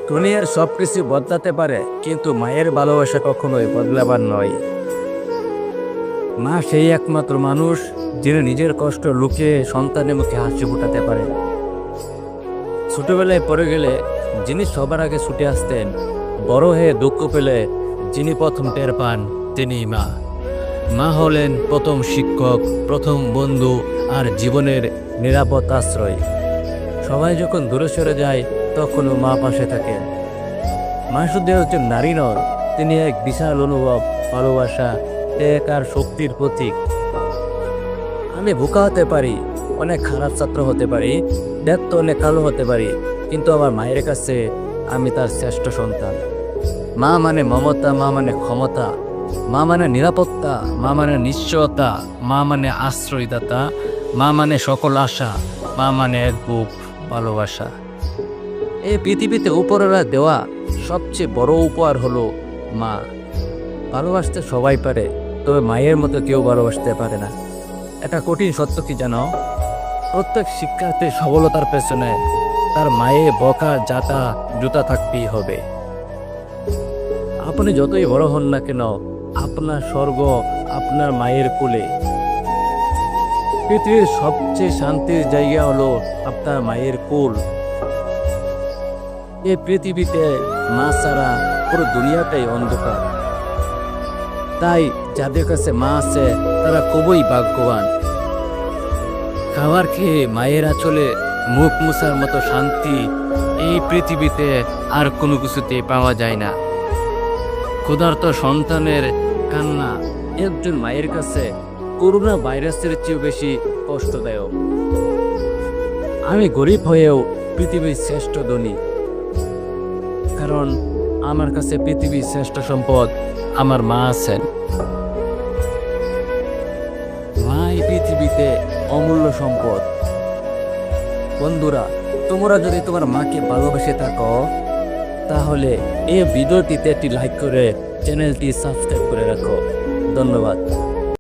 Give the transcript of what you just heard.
দুনিয়ার সবকিছু বদলাতে পারে, কিন্তু মায়ের ভালোবাসা কখনোই বদলাবার নয়। মা সেই একমাত্র মানুষ যিনি নিজের কষ্ট লুকিয়ে সন্তানের মুখে হাসি ফোটাতে পারে। ছোটবেলায় পড়ে গেলে যিনি সবার আগে ছুটে আসতেন, বড় হয়ে দুঃখ পেলে যিনি প্রথম টের পান তিনিই মা। মা হলেন প্রথম শিক্ষক, প্রথম বন্ধু আর জীবনের নিরাপদ আশ্রয়। সবাই যখন দূরে সরে যায় তখনও মা পাশে থাকেন। মা শুধু একজন নারী নন, তিনি এক বিশাল অনুভব, ভালোবাসা, ত্যাগ আর শক্তির প্রতীক। আমি বোকা হতে পারি, অনেক খারাপ ছাত্র হতে পারি, দেখতে অনেক কালো হতে পারি, কিন্তু আমার মায়ের কাছে আমি তার শ্রেষ্ঠ সন্তান। মা মানে মমতা, মা মানে ক্ষমতা, মা মানে নিরাপত্তা, মা মানে নিশ্চয়তা, মা মানে আশ্রয়দাতা, মা মানে সকল আশা, মা মানে এক বুক ভালোবাসা। এই পৃথিবীতে উপরেরা দেওয়া সবচেয়ে বড় উপহার হলো মা। ভালোবাসতে সবাই পারে, তবে মায়ের মতো কেউ ভালোবাসতে পারে না। এটা কঠিন সত্য কি জানো? প্রত্যেক শিক্ষার্থীর সফলতার পেছনে তার মায়ের বকা জাতা জুতা থাকতেই হবে। আপনি যতই বড় হন না কেন, আপনার স্বর্গ আপনার মায়ের কোলে। পৃথিবীর সবচেয়ে শান্তির জায়গা হলো আপনার মায়ের কোল। এই পৃথিবীতে মা ছাড়া পুরো দুনিয়াটাই অন্ধকার। তাই যাদের কাছে মা আছে তারা খুবই ভাগ্যবান। খাবার খেয়ে মায়ের আঁচলে মুখ মুছার মতো শান্তি এই পৃথিবীতে আর কোনো কিছুতে পাওয়া যায় না। ক্ষুধার্ত সন্তানের কান্না একজন মায়ের কাছে করোনা ভাইরাসের চেয়েও বেশি কষ্টদায়ক। আমি গরিব হয়েও পৃথিবীর শ্রেষ্ঠ ধনী, কারণ আমার কাছে পৃথিবীর শ্রেষ্ঠ সম্পদ আমার মা আছেন। মাই পৃথিবীতে অমূল্য সম্পদ। বন্ধুরা, তোমরা যদি তোমার মাকে ভালোবেসে থাকো তাহলে এই ভিডিওটিতে একটি লাইক করে চ্যানেলটি সাবস্ক্রাইব করে রাখো। ধন্যবাদ।